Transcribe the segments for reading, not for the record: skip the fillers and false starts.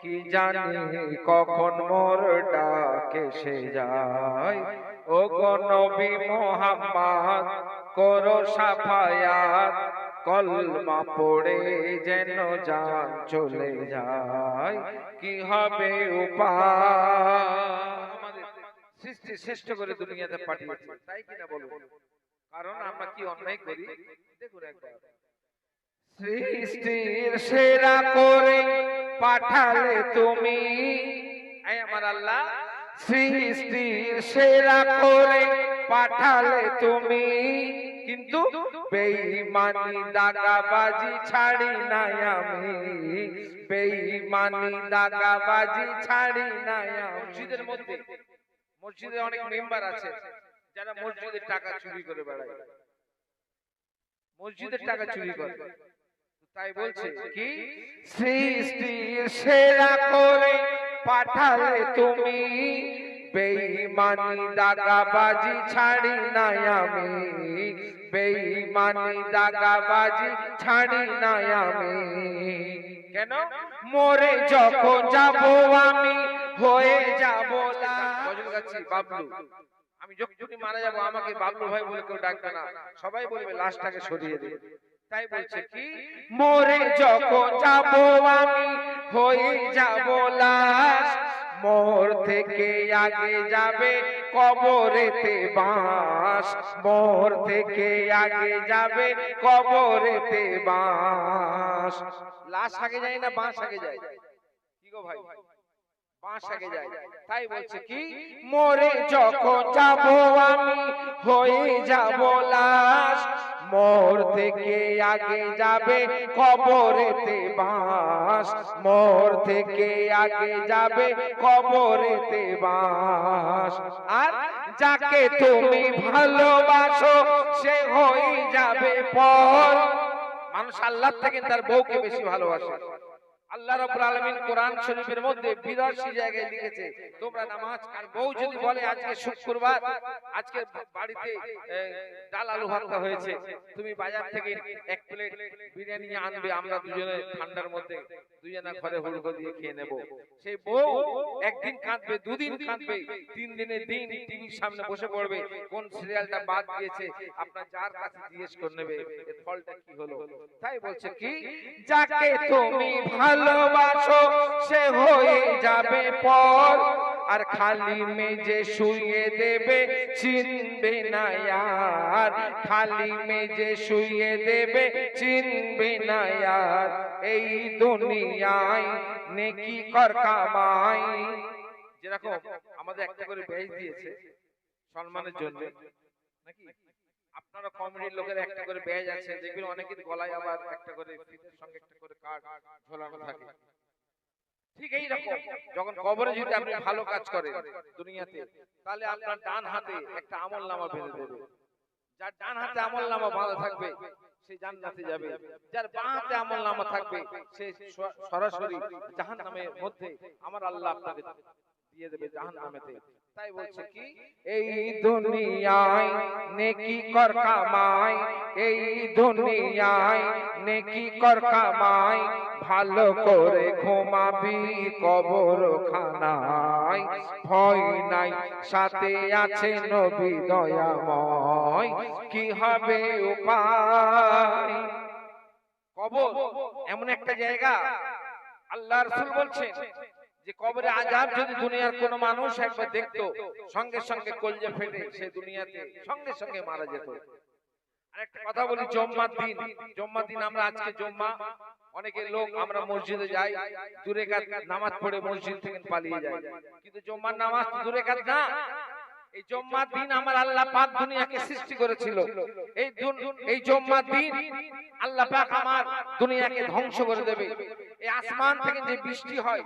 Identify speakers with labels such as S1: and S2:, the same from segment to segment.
S1: কি জানি কখন মোর ডাক এসে যায়। ও গো নবী মুহাম্মদ করো সাফায়াত, কলমা পড়ে যেন জান চলে যায়। কি হবে উপায়? আমাদের সৃষ্টি শ্রেষ্ঠ করে দুনিয়াতে পাঠিয়েছে, তাই কিনা বলুন? কারণ আমরা কি অন্যায় করি দেখুন একবার। সৃষ্টির সেরা করে পাঠালে তুমি, আমার আল্লাহ সৃষ্টির সেরা করে পাঠালে তুমি, কিন্তু বেঈমানি দাগাবাজি ছাড়ি নাই আমি, বেঈমানি দাগাবাজি ছাড়ি নাই আমি। মসজিদের মধ্যে, মসজিদে অনেক মেম্বার আছে যারা মসজিদের টাকা চুরি করে বেড়ায়, মসজিদের টাকা চুরি করে। তাই বলছে কি, সৃষ্টির সেরা করে পাঠালে তুমি, বেঈমানি দাগাবাজি ছাড়ি নাই আমি, বেঈমানি দাগাবাজি ছাড়ি নাই আমি। কেন? মরে যখন যাব আমি হয়ে যাব লাশ। বাবলু, আমি যখনই মারা যাব আমাকে বাবলু ভাই বলে কেউ ডাকবে না, সবাই বলবে লাশটাকে সরিয়ে দিন। তাই বলছে কি, মরে যখন যাব আমি হয়ে যাব লাশ, মোর থেকে আগে যাবে কবরেতে বাঁশ, মোর থেকে আগে যাবে কবরেতে বাঁশ। লাশ আগে যায় না বাঁশ আগে যায়? কি গো ভাই, বাঁশ আগে যায়। তাই বলছে কি, মরে যখন যাব আমি হয়ে যাব লাশ, মোর থেকে আগে যাবে কবরেতে বাঁশ, মোর থেকে আগে যাবে কবরেতে বাঁশ। আর যাকে তুমি ভালোবাসো সে হয়ে যাবে পর। মানুষ আল্লাহ থেকে তার বউকে বেশি ভালোবাসে। আল্লাহ রাব্বুল আলামিন কোরআন শরীফের মধ্যে 82 জায়গায় লিখেছে, তোমরা নামাজ, আর বউ যদি বলে আজকে শুক্রবার, আজকে বাড়িতে ডাল আলু ভর্তা হয়েছে, তুমি বাজার থেকে এক প্লেট বিরিয়ানি আনবে, আমরা দুজনে ঠান্ডার মধ্যে দুজনা ঘরে হুড়কো দিয়ে খেয়ে নেব। সেই বউ একদিন কাঁদবে, দুদিন কাঁদবে, তিন দিনের দিন টিভির সামনে বসে পড়বে, কোন সিরিয়ালটা বাদ দিয়েছে আপনার যার কাছে জিজ্ঞেস করে নেবে এর ফলটা কি হলো। তাই বলছে কি, যাকে তুমি ভালোবাসো সে হয়ে যাবে পর, আর খালি মেজে শুয়ে দেবে চিনবে না यार, খালি মেজে শুয়ে দেবে চিনবে না यार। এই দুনিয়ায় নেকি কর কামাই। যেরকম আমাদের একটা করে বেজ দিয়েছে সম্মানের জন্য, নাকি আপনারা কমিটির লোকের একটা করে ব্যাজ আছে, দেখবেন অনেকের গলায় আবার একটা করে ফিতের সঙ্গে একটা করে কার্ড ঝোলানো থাকে। ঠিক এই রকম যখন কবরে যদি আপনি ভালো কাজ করেন দুনিয়াতে, তাহলে আপনার ডান হাতে একটা আমলনামা বেঁধে দেবে। যার ডান হাতে আমলনামা বাঁধা থাকবে সে জান্নাতে যাবে, যার বাঁ হাতে আমলনামা থাকবে সে সরাসরি জাহান্নামের মধ্যে আমার আল্লাহ আপনাকে দিয়ে দেবে জাহান্নামেতে। তাই বলছে কি, এই দুনিয়ায় নেকি কর কামাই, এই দুনিয়ায় নেকি কর কামাই, ভালো করে ঘুমাবি কবরখানায়, ভয় নাই সাথে আছে নবী দয়াময়, কি হবে উপায়? কবর এমন একটা জায়গা, আল্লাহ রাসূল বলছেন যে কবরে আযাব যদি দুনিয়ার কোন মানুষ একবার দেখতো, সঙ্গে সঙ্গে কলজে ফেটে সে দুনিয়াতে সঙ্গে সঙ্গে মারা যেত। আরেকটা কথা বলি, জুম্মার দিন, জুম্মার দিন আমরা আজকে জুম্মা, অনেকে লোক আমরা মসজিদে যাই, দু রাকাত নামাজ পড়ে মসজিদ থেকে পালিয়ে যায়, কিন্তু জুম্মার নামাজ দু রাকাত না। এই জুম্মার দিন আমার আল্লাহ পাক দুনিয়াকে সৃষ্টি করেছিল, এই জুম্মার দিন আল্লাহ পাক আমার দুনিয়াকে ধ্বংস করে দেবে। এই আসমান থেকে যে বৃষ্টি হয়,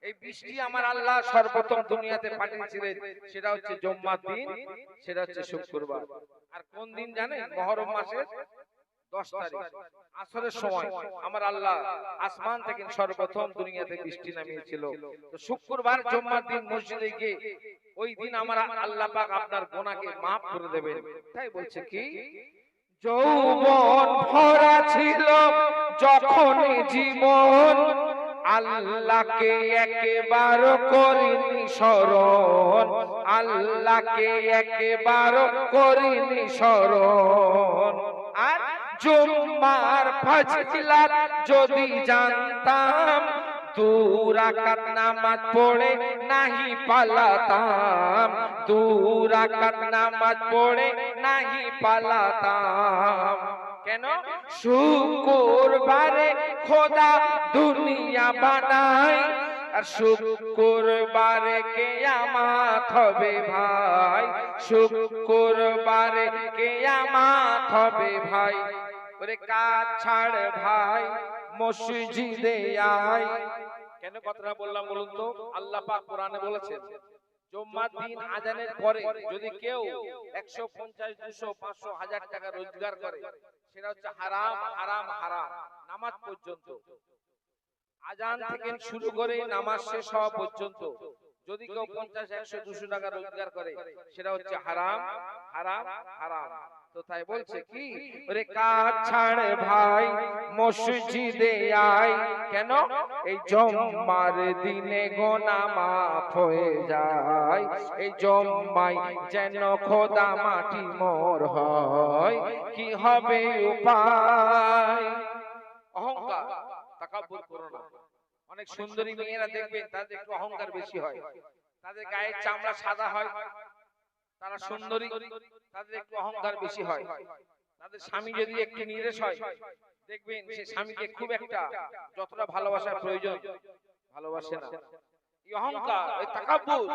S1: এই বৃষ্টি আমার আল্লাহ সর্বপ্রথম দুনিয়াতে পাঠিয়েছিলেন, সেটা হচ্ছে জুম্মার দিন, সেটা হচ্ছে শুক্রবার। আর কোন দিন জানেন? মুহররম মাসের 10 তারিখ আসরের সময় আমার আল্লাহ আসমান থেকে সর্বপ্রথম দুনিয়াতে বৃষ্টি নামিয়েছিল। তো শুক্রবার জুম্মার দিন মসজিদে গিয়ে ওই দিন আমার আল্লাহ পাক আপনার গুনাহকে maaf করে দেবেন। তাই বলছে কি, যৌবন ভরা ছিল যখন জীবন, আল্লাহকে একবার করিনি স্মরণ, আল্লাহকে একবার করিনি স্মরণ। আর জুম্মার ফজিলত যদি জানতাম, 2 রাকাত নামাজ পড়ে নাহি পালাতাম, 2 রাকাত নামাজ পড়ে নাহি পালাতাম। কেন? শুক্রবারে খোদা দুনিয়া বানায়, আর শুক্রবারে কিয়ামত হবে ভাই, শুক্রবারে কিয়ামত হবে ভাই। ওরে কাজ ছাড় ভাই, মসজিদে আয়। কেন কথাটা বললাম বলুন তো? আল্লাহ পাক কোরআনে বলেছেন, জুম্মার দিন আজানের পরে যদি কেউ 150, 200, 500, 1000 টাকা রোজগার করে, সেটা হচ্ছে হারাম হারাম হারাম নামাজ পর্যন্ত। আজান থেকে শুরু করে নামাজ শেষ হওয়া পর্যন্ত যদি কেউ 50, 100, 200 টাকা রোজগার করে, সেটা হচ্ছে হারাম হারাম হারাম। তো তাই বলছে কি, ওরে কাজ ছাড় ভাই, মসজিদে আয়। কেন? এই জুম্মার দিনে গুনাহ মাফ হয়ে যায়, এই জুম্মায় যেন খোদা মাটি মোর হয়, কি হবে উপায়? অহংকার তাকাব্বুর করো না। অনেক সুন্দরী মেয়েরা দেখবেন তাদের একটু অহংকার বেশি হয়, তাদের গায়ের চামড়া সাদা হয়, তারা সুন্দরী, তাদের একটু অহংকার বেশি হয়। তাদের স্বামী যদি একটু নিরেশ হয়, দেখবেন সে স্বামীকে খুব একটা যতটা ভালোবাসার প্রয়োজন ভালোবাসে না। এই অহংকার, এই তাকাব্বুর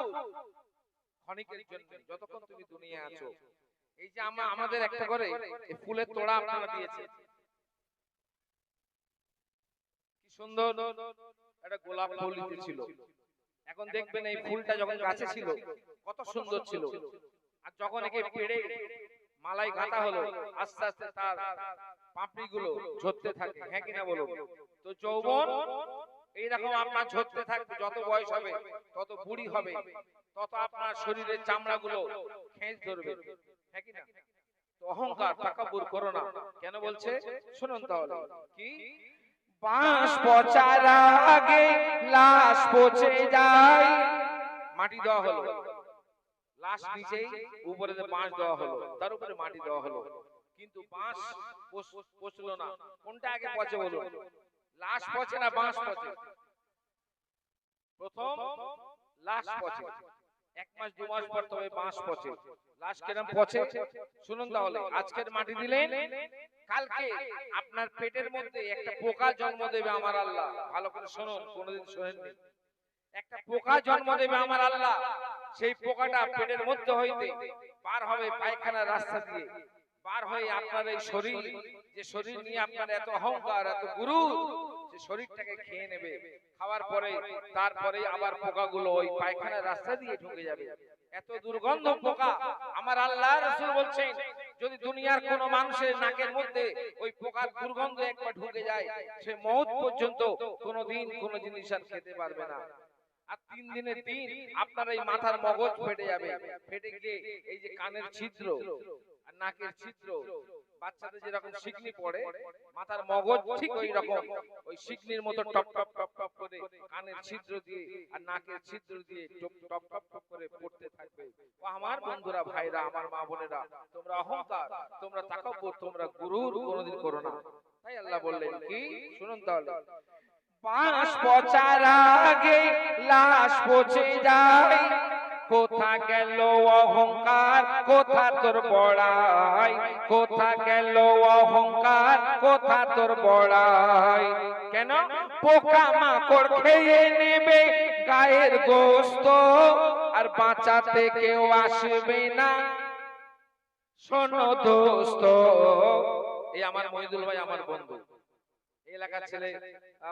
S1: ক্ষণিকের জন্য, যতক্ষণ তুমি দুনিয়ায় আছো। এই যে আমাদের একটা করে এই ফুলের তোড়া আপনারা দিয়েছে, কি সুন্দর একটা গোলাপ ফুল ছিল। এখন দেখবেন এই ফুলটা যখন গাছে ছিল কত সুন্দর ছিল, আর যখন একে পেড়ে মালাই গাঁথা হলো, আস্তে আস্তে তার পাপড়িগুলো ঝরতে থাকে। হ্যাঁ কিনা বলো? তো যৌবন এইরকম আপনার ঝরতে থাকবে, যত বয়স হবে তত বুড়ি হবে, তত আপনার শরীরের চামড়াগুলো খেঁচ ধরবে। হ্যাঁ কিনা? তো অহংকার তাকাব্বুর করো না। কেন বলছে শুনুন তাহলে, কি বাঁশ পচার আগে লাশ পচে যায়। মাটি দেওয়া হলো, লাশ নিচেই, উপরে বাঁশ দেওয়া হলো, তার উপরে মাটি দেওয়া হলো, কিন্তু বাঁশ পচলো না। কোনটা আগে পচে বলুন? লাশ পচে না বাঁশ পচে? প্রথম লাশ পচে, 1 মাস 2 মাস পর তবে বাঁশ পচে। লাশ কেরম পচে শুনুন তাহলে। আজকের মাটি দিলেন, কালকে আপনার পেটের মধ্যে একটা পোকা জন্ম দেবে আমার আল্লাহ। ভালো করে শুনুন, কোনদিন শুনেননি? একটা পোকা জন্ম দেবে আমার আল্লাহ, সেই পোকাটা পেটের মধ্যে হইতে পার হবে পায়খানার রাস্তা দিয়ে, পার হয়ে আপনার এই শরীর, যে শরীর নিয়ে আপনার এত অহংকার এত গুরুর, সে শরীরটাকে খেয়ে নেবে। খাওয়ার পরে তারপরে আবার পোকাগুলো ওই পায়খানার রাস্তা দিয়ে ঢুকে যাবে। এত দুর্গন্ধ পোকা। আমার আল্লাহ রাসূল বলছেন, যদি দুনিয়ার কোন মানুষের নাকের মধ্যে ওই পোকার দুর্গন্ধ একবার ঢুকে যায়, সে মওত পর্যন্ত কোনদিন কোন জিনিস আর খেতে পারবে না। আর 3 দিনের দিন আপনার এই মাথার মগজ ফেটে যাবে। ফেটে গিয়ে এই যে কানের ছিদ্র আর নাকের ছিদ্র, বাচ্চাদের যেরকম শিকনি পড়ে, মাথার মগজ ঠিক ওই রকম ওই শিকনির মতো টপ টপ টপ টপ করে কানের ছিদ্র দিয়ে আর নাকের ছিদ্র দিয়ে টপ টপ টপ টপ করে পড়তে থাকবে। ও আমার বন্ধুরা, ভাইরা, আমার মা বোনেরা, তোমরা অহংকার, তোমরা তাকাব্বুর, তোমরা গুরুর কোনদিন করো না। তাই আল্লাহ বললেন কি শুনুন তাহলে, বাঁশ পচার আগে লাশ পচে যায়, কোথা গেল অহংকার, কোথা তোর বড়াই, কোথা গেল অহংকার, কোথা তোর বড়াই। কেন? পোকা মাকড় খেয়ে নেবে গায়ের গোশত, আর বাঁচাতে কেউ আসবে না, শোনো দোস্ত। এই আমার মহিদুল ভাই আমার বন্ধু, এলাকার ছেলে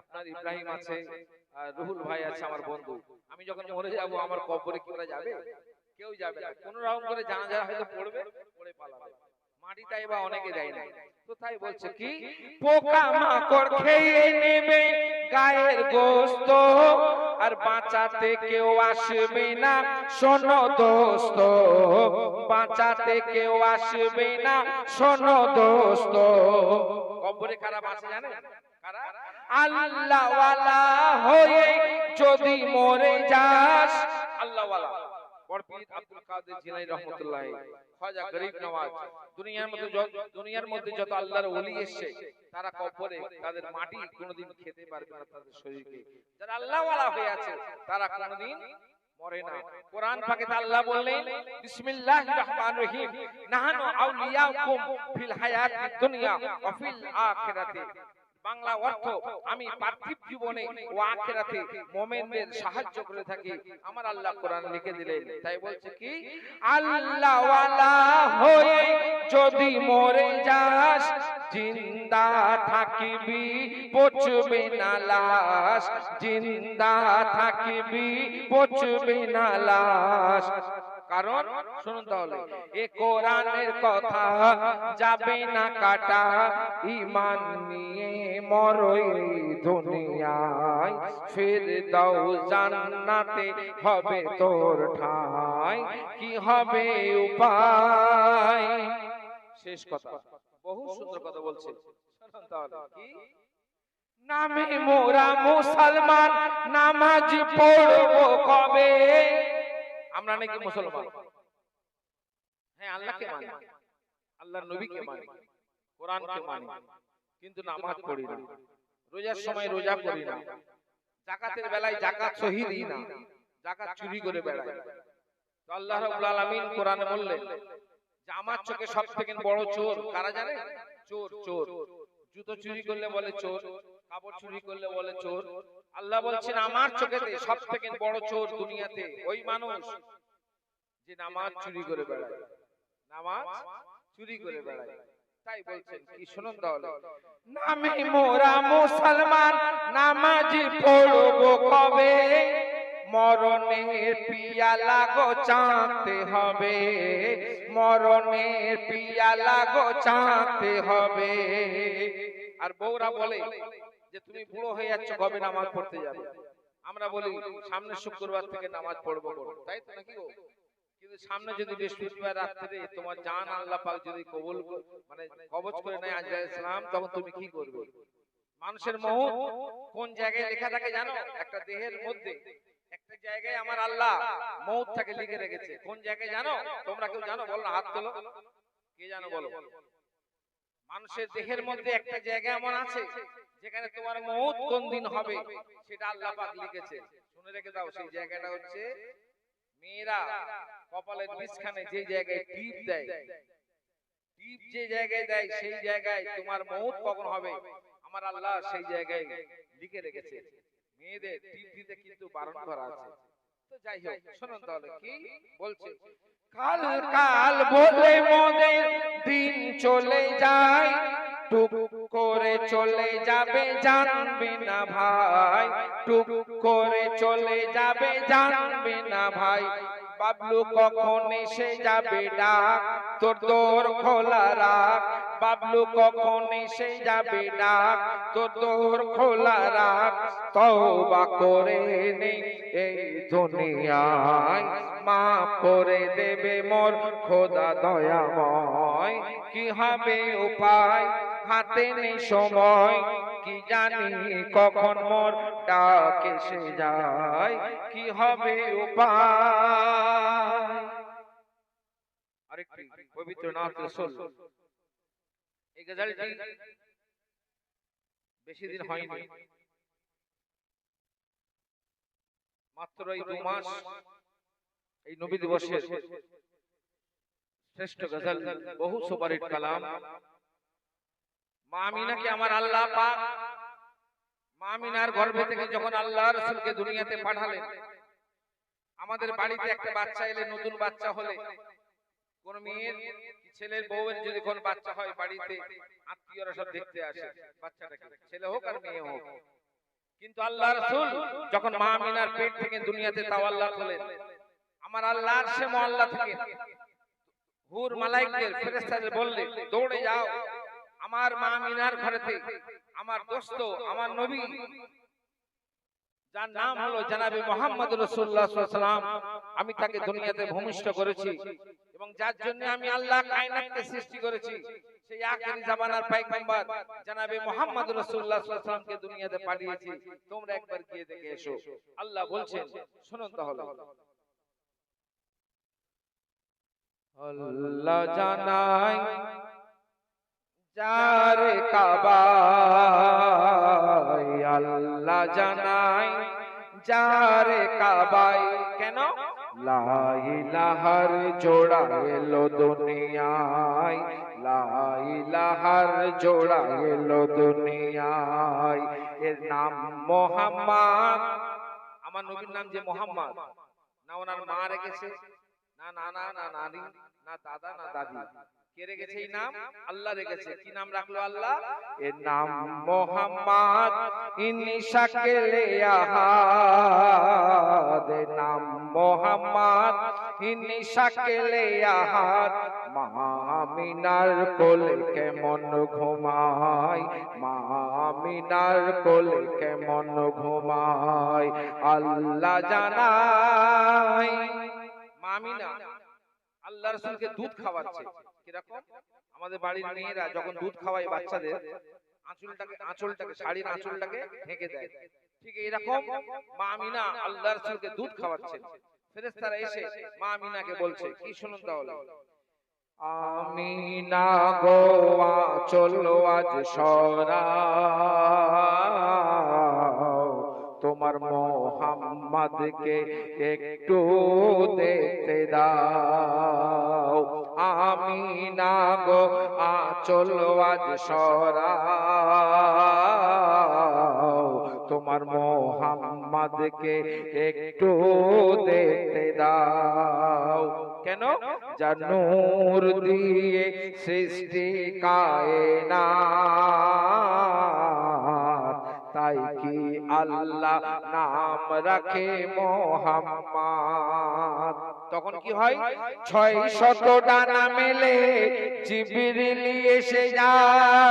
S1: আপনার ইব্রাহিম আছে, আর রুহুল ভাই আছে আমার বন্ধু। আমি যখন মরে যাব আমার কবরে কি ওরা যাবে? কেউ যাবে না। কোন রকম করে জানাজা হয়তো পড়বে, পড়ে পালাবে। মাটিটা এবার অনেকে দেয় না। তো তাই বলছে কি, পোকা মাকড় খেয়ে নেবে গায়ের গোশত, আর বাঁচাতে কেউ আসবে না, শোনো দোস্ত। বাঁচাতে কেউ আসবে না, শোনো দোস্ত। কবরে কারা বাঁচে জানেন? কারা? আল্লাহ ওয়ালা হয়ে যদি মরে যাস, আল্লাহ ওয়ালা পীর আব্দুল কাদের জিলানী রাহমাতুল্লাহ, খাজা গরিব নওয়াজ, দুনিয়ার মধ্যে যত আল্লাহর ওলি এসেছে তারা কবরে তাদের মাটি কোনোদিন খেতে পারবে না তাদের শরীরকে। যারা আল্লাহ ওয়ালা হয়ে আছে তারা কোনোদিন মরে না। কোরআন পাকে আল্লাহ বললেন বিসমিল্লাহির রহমানির রহিম, নাহানু আউলিয়াকুম ফিল হায়াতিদ দুনিয়া ওয়া ফিল আখিরাতি। বাংলা অর্থ, আমি পার্থিব জীবনে ও আখিরাতে মুমিনদের সাহায্য করে থাকি, আমার আল্লাহ কোরআন লিখে দিলেন। তাই বলছে কি, আল্লাহ ওয়ালা হয়ে যদি মরে যাস, জিন্দা থাকিবি পচবে না লাশ, জিন্দা থাকিবি পচবে না লাশ। কারণ শুনুন তাহলে, এ কোরআনের কথা যাবে না কাটা, ঈমান নিয়ে মরো এই দুনিয়ায়, ফিরদাউস জান্নাতে হবে তোর ঠাঁই, কি হবে উপায়। শেষ কথা, বহু সুন্দর কথা বলছে, শুনুন তাহলে কি, নামে মোরা মুসলমান, নামাজ পড়বো কবে। আমরা নাকি মুসলমান, হ্যাঁ আল্লাহকে মানি, আল্লাহর নবীকে মানি, কোরআনকে মানি, কিন্তু নামাজ পড়ি না, রোজার সময় রোজা করি না, যাকাতের বেলায় যাকাত সহি দিই না, যাকাত চুরি করে বেড়াই। তো আল্লাহ রাব্বুল আলামিন কোরআনে বললেন যে আমার চোখে সবথেকে বড় চোর কারা জানেন? চোর। চোর জুতো চুরি করলে বলে চোর, কাপড় চুরি করলে বলে চোর। আল্লাহ বলছেন আমার চোখেতে সবথেকে বড় চোর দুনিয়াতে ওই মানুষ যে নামাজ চুরি করে বেড়ায়, নামাজ চুরি করে বেড়ায়। তাই বলছেন কি, শুনুন তাহলে, নামে মোরা মুসলমান, নামাজ পড়বো কবে, মরণের পিয়ালা গো চাঁদতে হবে, মরণের পিয়ালা গো চাঁদতে হবে। আর বউরা বলে যে তুমি বুড়ো হয়ে যাচ্ছ, কবে নামাজ পড়তে যাবে? আমরা বলি সামনে শুক্রবার থেকে নামাজ পড়বো, তাই তো নাকি গো? কিন্তু সামনে যদি বৃহস্পতিবার রাত্রে তোমার জান আল্লাহ পাক যদি কবুল মানে কবজ করে নেয় আজরাইল সালাম, তখন তুমি কি করবে? মানুষের মউত কোন জায়গায় লেখা থাকে জানো? একটা দেহের মধ্যে একটা জায়গায় আমার আল্লাহ মউতটাকে লিখে রেখেছে। কোন জায়গায় জানো? তোমরা কেউ জানো? বলো না, হাত তোলো। কে জানো বলো? মানুষের দেহের মধ্যে একটা জায়গা এমন আছে যেখানে তোমার মউত কোন দিন হবে সেটা আল্লাহ পাক লিখেছে। শুনে রেখে দাও, সেই জায়গাটা হচ্ছে মেয়েরা কপালের বিছখানে যে জায়গায় টিপ দেয়, টিপ যে জায়গায় দেয় সেই জায়গায় তোমার মউত কখন হবে আমার আল্লাহ সেই জায়গায় লিখে রেখেছে। মেয়েদের টিপ দিতে কিন্তু বারণ করা আছে। তো যাই হোক, শুনুন তাহলে কি বলছে, কাল কাল বলে মোদের দিন চলে যায়, টুক করে চলে যাবে জানবে না ভাই, টুক করে চলে যাবে জানবে না ভাই। বাবলু কখন এসে যাবে ডাক, তোর দোর খোলা রাখ, বাবলু কখন এসে যাবে ডাক, তোর দোর খোলা রাখ। তওবা করে নে এই দুনিয়ায়, মাফ করে দেবে মোর খোদা দয়াময়। কি হবে উপায়, হাতে নেই সময়, কি জানি কখন মোর ডাক এসে যায়, কি হবে উপায়। আরেকটি পবিত্র নাত রাসূল, এই গজলটি বেশি দিন হয়নি, মাত্র এই 2 মাস এই নবী দিবসের শ্রেষ্ঠ গজল, বহু সুপারহিট কালাম। মা আমিনাকে আমার আল্লাহ পাক মা আমিনার গর্ভে থেকে যখন আল্লাহ রাসূলকে দুনিয়াতে পাঠালেন, আমাদের বাড়িতে একটা বাচ্চা এলে, নতুন বাচ্চা হলে, কোন মেয়ের ছেলের বউয়ের যদি কোন বাচ্চা হয় বাড়িতে, আত্মীয়রা সব দেখতে আসে বাচ্চাটাকে, ছেলে হোক আর মেয়ে হোক। কিন্তু আল্লাহ রাসূল যখন মা আমিনার পেট থেকে দুনিয়াতে তাওয়াল্লাদ হলেন, আমার আল্লাহর সে মুআল্লা থেকে হুর মালায়েকদের ফেরেশতাদের বললেন, দৌড়ে যাও আমার মা আমিনার ঘরেতে আমার দোস্ত আমার নবী যার নাম হলো জনাবে মুহাম্মদ রাসূলুল্লাহ সাল্লাল্লাহু আলাইহি ওয়াসাল্লাম, আমি তাকে দুনিয়াতে ভূমিষ্ঠ করেছি এবং যার জন্য আমি আল্লাহ কায়নাতকে সৃষ্টি করেছি, সেই আখেরি জামানার পয়গম্বর জনাবে মুহাম্মদ রাসূলুল্লাহ সাল্লাল্লাহু আলাইহি ওয়াসাল্লামকে দুনিয়াতে পাঠিয়েছি, তোমরা একবার গিয়ে দেখে এসো। আল্লাহ বলছেন, শুনুন তাহলে। আল্লাহ জানাই যারে কাবায়, আল্লাহ জানাই যারে কাবায়, কেন? লা ইলাহার জোড়া এলো দুনিয়ায়, লা ইলাহার জোড়া এলো দুনিয়ায়। এর নাম মুহাম্মদ। আমার নবীর নাম যে মুহাম্মদ, না ওনার মা রেখেছে, না নানা না নানি, না দাদা না দাদি, কে রেখেছে এই নাম? আল্লাহ রেখেছে। কি নাম রাখলো আল্লাহ? এর নাম মুহাম্মদ। ইনি শাকিলে আহাদ, এর নাম মুহাম্মদ। ইনি শাকিলে আহাদ। মা আমিনার কোলে কেমন ঘুমায়, মা আমিনার কোলে কেমন ঘুমায়, আল্লাহ জানাই। মা আমিনা আল্লাহ রাসূলকে দুধ খাওয়াচ্ছে। কিরকম? আমাদের বাড়ির মেয়েরা যখন দুধ খাওয়ায় বাচ্চাদের, আঁচলটাকে শাড়ির আঁচলটাকে ঢেকে দেয়, ঠিক এরকম মা আমিনা আল্লাহ রাসূলকে দুধ খাওয়াচ্ছেন। ফেরেশতারা এসে মা আমিনাকে বলছে, কি শুনুন তাহলে। আমিনা গো আঁচল আজ সরাও, তোমার মুহাম্মদকে একটু দেখতে দাও। আমিনা গো আঁচল আজ সরাও, তোমার মুহাম্মদকে একটু দেখতে দাও। কেন? যার নূর দিয়ে সৃষ্টি কায়নাত, তাই কি আল্লাহ নাম রাখে মুহাম্মদ। তখন কি হয়? 600 ডানা মেলে জিবরিল এসে যায়,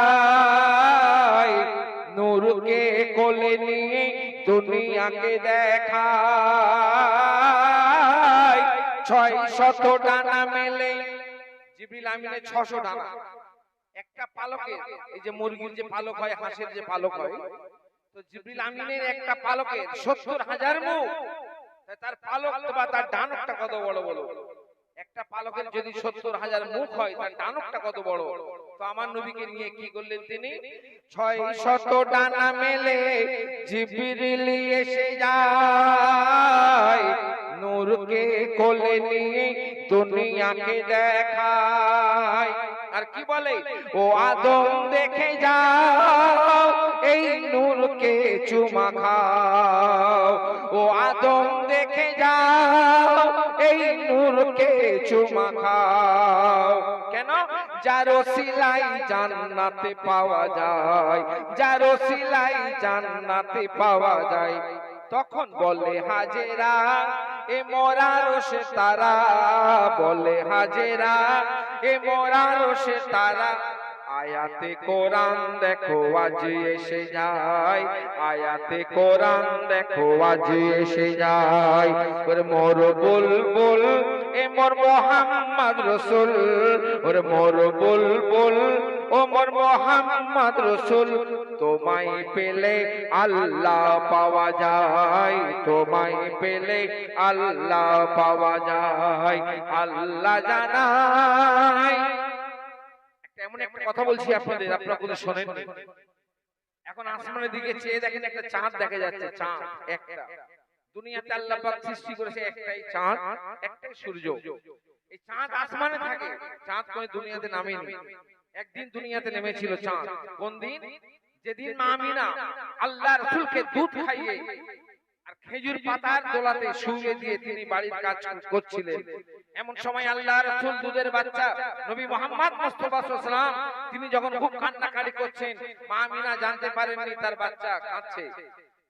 S1: নূরকে কোলে নিয়ে দুনিয়াকে দেখায়। 600 ডানা মেলে, জিবরিল আমিনের 600 ডানা। একটা পালকে, এই যে মুরগির যে পালক হয়, হাঁসের যে পালক হয়, তো জিবরিল আমিনের একটা পালকের 70,000 মুখ। তার পালক বা তার ডানকটা কত বড় বড়। একটা পালকের যদি 70,000 মুখ হয়, তার ডানকটা কত বড়। তো আমার নবীকে নিয়ে কি করলেন তিনি? 600 ডানা মেলে জিবরিল এসে যায়, নূরকে কোলে নিয়ে দুনিয়াকে দেখায়। আর কি বলে? ও আদম দেখে যাও, এই নূরকে চুমা খাও। ও আদম দেখে যাও, এই নূরকে চুমা খাও। কেন? যার ওসিলাই জান্নাতে পাওয়া যায়, যার ওসিলাই জান্নাতে পাওয়া যায়। তখন বলে হাজেরা, এ মরার সে তারা, বলে হাজেরা, এ মরার সে তারা। আয়াতে কোরআন দেখো আজ এসে যায়, আয়াতে কোরআন দেখো আজ এসে যায়। ওরে মোর বুলবুল, এ মোর মুহাম্মদ রাসূল, ওরে মোর বুলবুল, ও মোর মুহাম্মদ রাসূল। তোমায় পেলে আল্লাহ পাওয়া যায়, তোমায় পেলে আল্লাহ পাওয়া যায়, আল্লাহ জানাই। এমন একটা কথা বলছি আপনাদের, আপনারা কোনো শোনেন। এখন আসমানের দিকে চেয়ে দেখেন, একটা চাঁদ দেখা যাচ্ছে। চাঁদ একটা, দুনিয়াতে আল্লাহ পাক সৃষ্টি করেছে একটাই চাঁদ, একটাই সূর্য। এই চাঁদ আসমানে থাকে, চাঁদ কোন দুনিয়াতে নামেনি। একদিন দুনিয়াতে নেমেছিল চাঁদ। কোন দিন? যেদিন মা আমিনা আল্লাহ রাসূলকে দুধ খাইয়ে আর খেজুর পাতার দোলাতে শুইয়ে দিয়ে তিনি বাড়ির কাজ করছিলেন। এমন সময় আল্লাহ রাসূল দুধের বাচ্চা নবী মুহাম্মদ মুস্তাফা সাল্লাল্লাহু আলাইহি ওয়াসাল্লাম তিনি যখন খুব কান্নাকাটি করছেন, মা আমিনা জানতে পারেননি তার বাচ্চা কাঁদছে।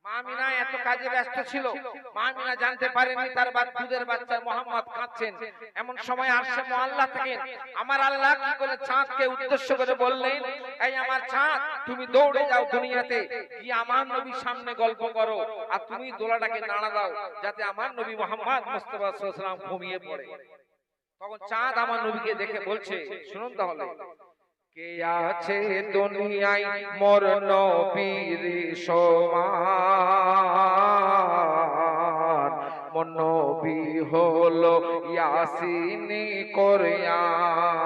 S1: মা আমিনা এত কাজে ব্যস্ত ছিল, মা আমিনা জানতে পারেননি তার দুধের বাচ্চা মুহাম্মদ কাঁদছেন। এমন সময় আরশে মুআল্লা থেকে আমার আল্লাহ কি করে চাঁদকে উদ্দেশ্য করে বললেন, এই আমার চাঁদ, তুমি দৌড়ে যাও দুনিয়াতে গিয়ে আমার নবীর সামনে গল্প করো, আর তুমি দোলাটাকে নাড়া দাও যাতে আমার নবী মুহাম্মদ মুস্তাফা সাল্লাল্লাহু আলাইহি ওয়াসাল্লাম ঘুমিয়ে পড়ে। তখন চাঁদ আমার নবীকে দেখে বলছে, শুনুন তাহলে, কে আছে দুনিয়ায় মোর নবীর সমান, মোর নবী হলো ইয়াসিনী কোরআন।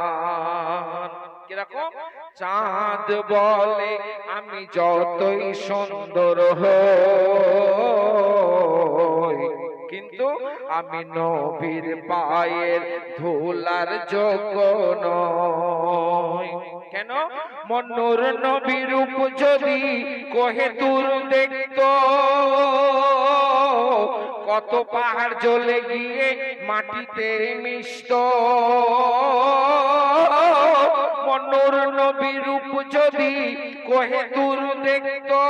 S1: কিরকম? চাঁদ বলে আমি যতই সুন্দর হই, কিন্তু আমি নবীর পায়ের ধুলার যোগ্য নই। কেন? মন্নুর নবীর রূপ যদি কোহে দূর দেখতো, কত পাহাড় জ্বলে গিয়ে মাটিতে মিশত। মন্নুর নবীর রূপ যদি কোহে দূর দেখতো,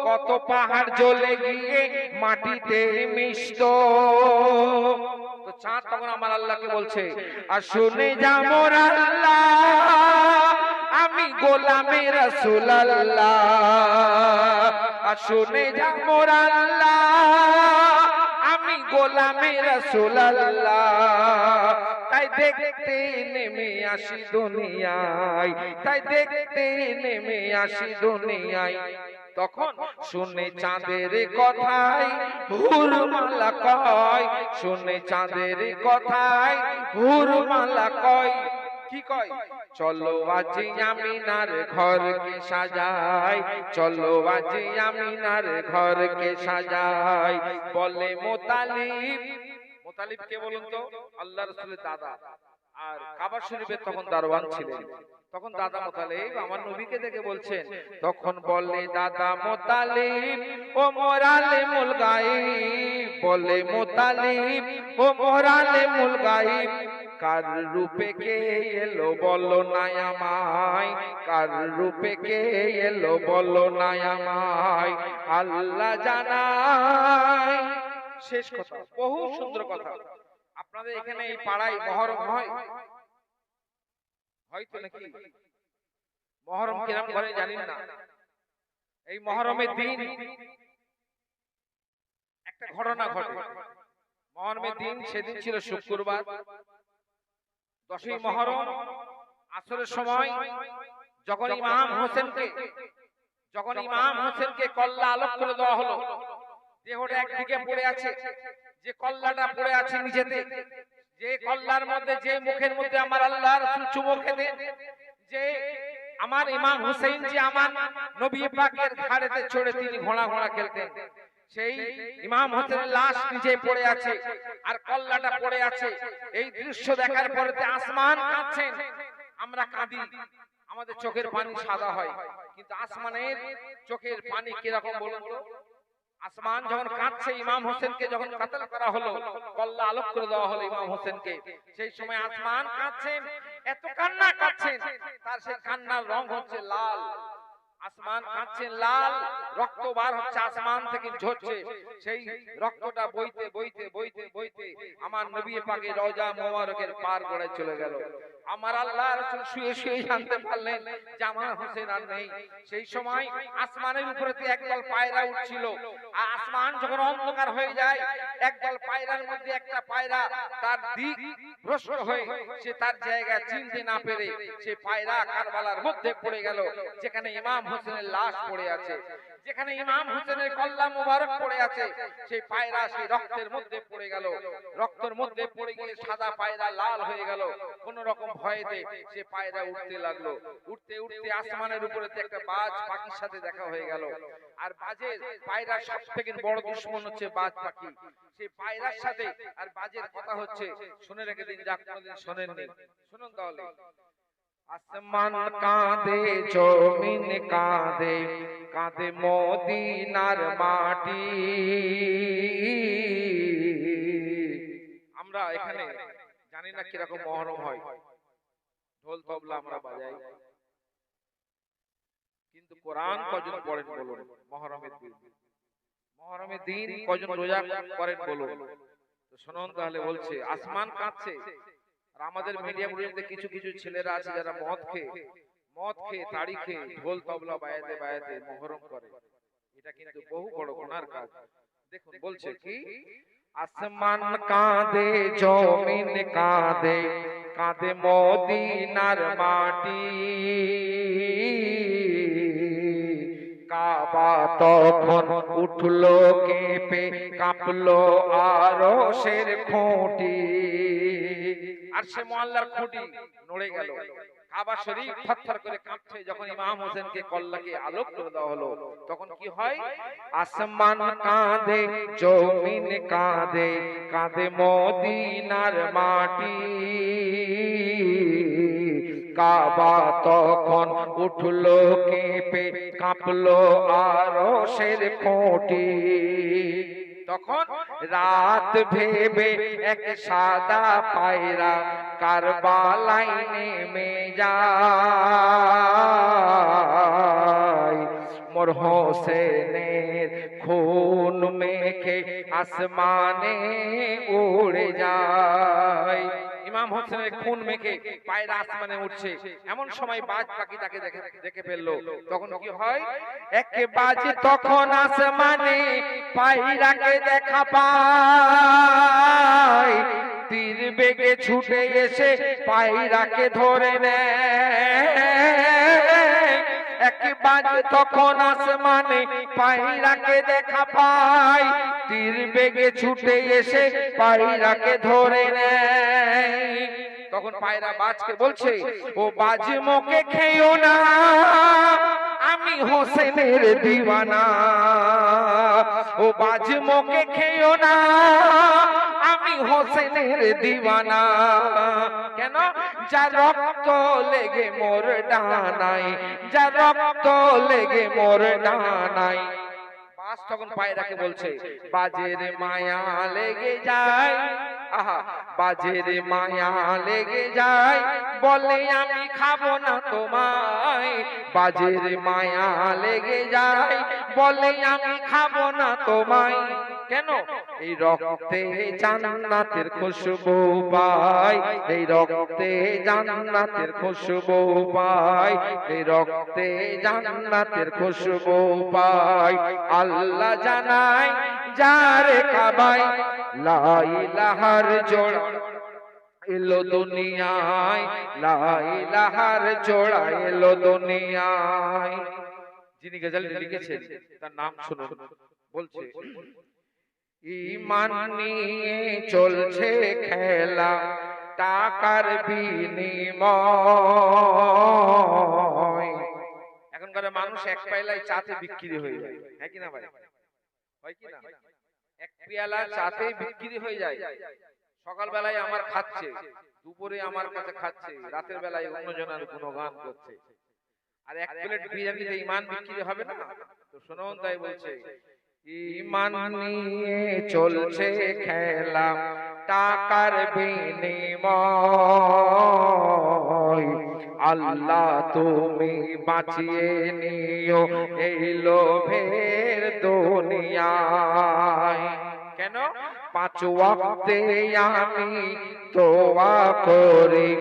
S1: কত পাহাড় জ্বলে গিয়ে মাটিতে মিশত। তো চাঁদ তখন আমার আল্লাহকে বলছে, আর শুনে যা মোর আল্লাহ, আমি গোলামে রাসূলুল্লাহ। আর শুনে যা মোর আল্লাহ, আমি গোলামে রাসূলুল্লাহ। তাই দেখতে নেমে আসি দুনিয়ায়, তাই দেখতে নেমে আসি দুনিয়ায়। তখন শুনে চাঁদের কথাই হুরমালা কয়, শুনে চাঁদের কথাই হুরমালা কয়। কি কয়? চলো আজি আমিনার ঘরকে সাজাই, চলো আজি আমিনার ঘরকে সাজাই। বলে মোতালিব, মোতালিব কে বলুন তো? আল্লাহ রাসূলের দাদা, আর কাবা শরীফের তখন দারওয়ান ছিলেন। তখন দাদা মোতালিব আমার নবীকে দেখে বলছেন, তখন বলে দাদা মোতালিব ও মোরালে মুল গায়েব, বলে মোতালিব ও মোরালে মুল গায়েব, কার রূপে কে এলো বলো না আমায়, কার রূপে কে এলো বলো না আমায়, আল্লাহ জানায়। শেষ কথা, বহু সুন্দর কথা। আপনাদের এখানে এই পাড়ায় মহরম হয়? হয়তো নাকি? মহরম কিরম করে জানেন না? এই মহরমের দিন একটা ঘটনা ঘটে। মহরমের দিন, সেদিন ছিল শুক্রবার, 10ই মহরম আসরের সময় যখন ইমাম হোসেনকে কল্লা আলোক করে দেওয়া হলো, দেহটা একদিকে পড়ে আছে, যে কল্লাটা পড়ে আছে নিচেতে, যে কল্লার মধ্যে, যে মুখের মধ্যে আমার আল্লাহ রাসূল চুমো খেতেন, যে আমার ইমাম হুসাইন যে আমার নবী পাকের ঘাড়েতে চড়ে তিনি ঘোড়া খেলতেন, সেই ইমাম হোসেনের লাশ নিচে পড়ে আছে আর কল্লাটা পড়ে আছে। এই দৃশ্য দেখার পরে আসমান কাঁদছেন, আমরা কাঁদি, আমাদের চোখের পানি সাদা হয়, কিন্তু আসমানের চোখের পানি কিরকম বলুন তো? আসমান যখন কাঁদছে, ইমাম হোসেনকে যখন কাতল করা হলো, কল্লা আলোক করে দেওয়া হলো ইমাম হোসেনকে, সেই সময় আসমান কাঁদছেন, এত কান্না কাঁদছেন, তার সেই কান্নার রং হচ্ছে লাল। আসমান কাঁদছেন, লাল রক্ত বার হচ্ছে আসমান থেকে ঝরছে, সেই রক্তটা বইতে বইতে বইতে বইতে আমার নবী পাকের রওজা মোবারকের পার গড়ায় চলে গেল। আমার আল্লাহ রাসূল শুয়ে শুয়ে জানতে পারলেন যে আমার হোসেন আর নেই। সেই সময় আসমানের উপরে একদল পায়রা উঠছিল, আর আসমান যখন অন্ধকার হয়ে যায়, একদল পায়রার মধ্যে একটা পায়রা তার দিক ভ্রষ্ট হয়ে সে তার জায়গা চিনতে না পেরে সে পায়রা কারবালার মধ্যে পড়ে গেল, যেখানে ইমাম হোসেনের লাশ পড়ে আছে, যেখানে ইমাম হোসেনের কল্লা মোবারক পড়ে আছে, সেই পায়রা সেই রক্তের মধ্যে পড়ে গেল। রক্তের মধ্যে পড়ে গিয়ে সাদা পায়রা লাল হয়ে গেল। কোন রকম ভয়েতে সে পায়রা উঠতে লাগলো, উঠতে উঠতে আসমানের উপরে একটা বাজ পাখির সাথে দেখা হয়ে গেল। আর বাজের পায়রার সবথেকে বড় দুশমন হচ্ছে বাজ পাখি। সেই পায়রার সাথে আর বাজের কথা হচ্ছে, শুনে রেখে দিন, যা কোনোদিন শোনেননি, শুনুন তাহলে। আসমান কাঁদে, জমিন কাঁদে, কাঁদে মদিনার মাটি। আমরা এখানে জানি না কিরকম মহরম হয়, ঢোল তবলা আমরা বাজাই, কিন্তু কোরআন কজন পড়েন বলুন? মহরমের দিন, মহরমের দিন কজন রোজা করেন বলুন? তো শুনুন তাহলে, বলছে আসমান কাঁদছে, আর আমাদের মিডিয়া মুড়িতে কিছু কিছু ছেলেরা আছে যারা মদ খেয়ে তাড়ি খেয়ে ঢোল তবলা বাজাতে বাজাতে মহরম করে। এটা কিন্তু বহু বড় গুনার কাজ। দেখুন বলছে কি, আসমান কাঁদে জমিন কাঁদে, কাঁদে মদিনার মাটি। কাবা তখন উঠলো কেঁপে, কাঁপলো আরশের খুঁটি। আর সে মোয়াল্লার খুঁটি নড়ে গেল। কাবা শরীফ থরথর করে কাঁপছে। যখন ইমাম হোসেনকে কল্লাকে আলোক করে দেওয়া হলো, তখন কি হয়? আসমান কাঁদে জমিন কাঁদে, কাঁদে মদিনার মাটি। কাবা তখন উঠলো কেঁপে, কাঁপলো আরশের খুঁটি। তখন রাত ভেবে এক সাদা পায়রা কারবালায় নেমে যায়। মোর হোসেনের খুন মেখে আসমানে উড়ে যায়। ইমাম হোসেনের খুন মেখে পায়রা আসমানে উঠছে। এমন সময় বাজ পাখি তাকে দেখে ফেললো। তখন কি হয়? এক বাজ তখন আসমানে পায়রাকে দেখা পায়। তীর বেগে ছুটে এসে পায়রাকে ধরে নেয়। এক বাজ তখন আসমানে পায়রাকে দেখা পায়। তীর বেগে ছুটে এসে পায়রাকে ধরে নেয়। তখন পায়রা বাজকে বলছে, ও বাজ মোকে খেও না, আমি হোসেনের দিওয়ানা। ও বাজ মোকে খেও না, আমি হোসেনের দিওয়ানা। কেন? যা রক্ত লেগে মোর ডানায়, যা রক্ত লেগে মোর ডানায়। বাজ তখন পায়রাকে বলছে, বাজের মায়া লেগে যায়, আহা বাজের মায়া লেগে যায়, বলে আমি খাবো না তোমায়। বাজের মায়া লেগে যায়, বলে আমি খাবো না তোমায়। কেন? এই রক্তে জান্নাতের খুশবু পাই, এই রক্তে জান্নাতের খুশবু পাই, এই রক্তে জান্নাতের খুশবু পাই। আল্লাহ জানাই যারে কাবায়, লা ইলাহার জোড়া এলো দুনিয়ায়, লা ইলাহার জোড়া এলো দুনিয়ায়। যিনি গজলটি লিখেছেন তার নাম শুনুন। বলছে, ঈমান নিয়ে চলছে খেলা, টাকার বিনিময়। এখনকার মানুষ এক পেয়ালায় চাতে বিক্রি হয়ে যায়, হ্যাঁ কি না ভাই? হয় কি না? এক পেয়ালা চাতে বিক্রি হয়ে যায়। সকাল বেলায় আমার খাচ্ছে, দুপুরে আমার কাছে খাচ্ছে, রাতের বেলায় অন্যজনের গুণগান করছে। আর এক প্লেট বিরিয়ানিতে ঈমান বিক্রি হবে না? তো শুনুন, তাই বলছে, ঈমান নিয়ে চলছে খেলা, টাকার বিনিময়। আল্লাহ তুমি বাঁচিয়ে নিও এই লোভের দুনিয়ায়। কেন? পাঁচ ওয়াক্তে আমি দোয়া করি,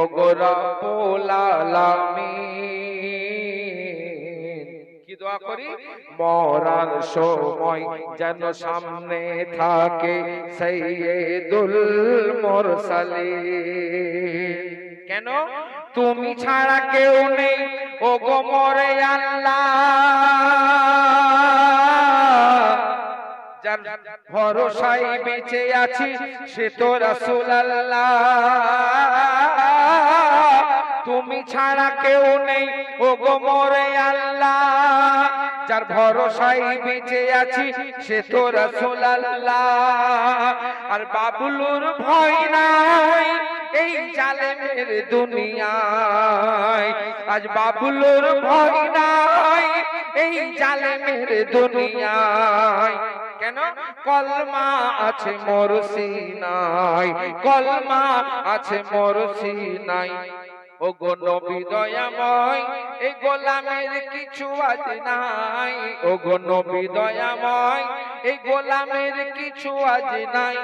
S1: ওগো রব্বুল আলামিন। কি দোয়া করি? মরার সময় যেন সামনে থাকে সাইয়্যিদুল মুরসালিন। কেন? তুমি ছাড়া কেউ নেই ওগো মোরে আল্লাহ, যার ভরসায় বেঁচে আছি সে তো রাসূলুল্লাহ। তুমি ছাড়া কেউ নেই ওগো মোরে আল্লাহ, যার ভরসায় বেঁচে আছি সে তো রাসূলুল্লাহ। আর বাবুলুর ভয় নাই এই জালেমের দুনিয়ায়, আজ বাবুলুর ভয় নাই এই জালেমের দুনিয়ায়। কেন? কলমা আছে মোর সিনায়, কলমা আছে মোর সিনায়। ওগো নবী দয়াময় এই গোলামের কিছু আজ নাই, ওগো নবী দয়াময় এই গোলামের কিছু আজ নাই।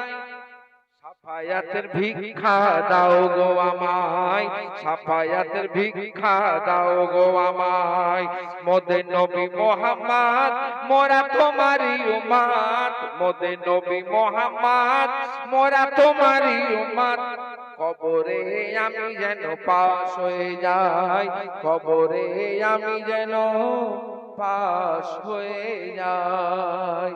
S1: সাফায়াতের ভিক্ষা দাও গো আমায়, সাফায়াতের ভিক্ষা দাও গো আমায়। মোদের নবী মুহাম্মদ মোরা তোমারই উম্মত, মোদের নবী মোহাম্মদ মোরা তোমারই উম্মত কবরে আমি যেন পাশ হয়ে যাই কবরে আমি যেন পাশ হয়ে যাই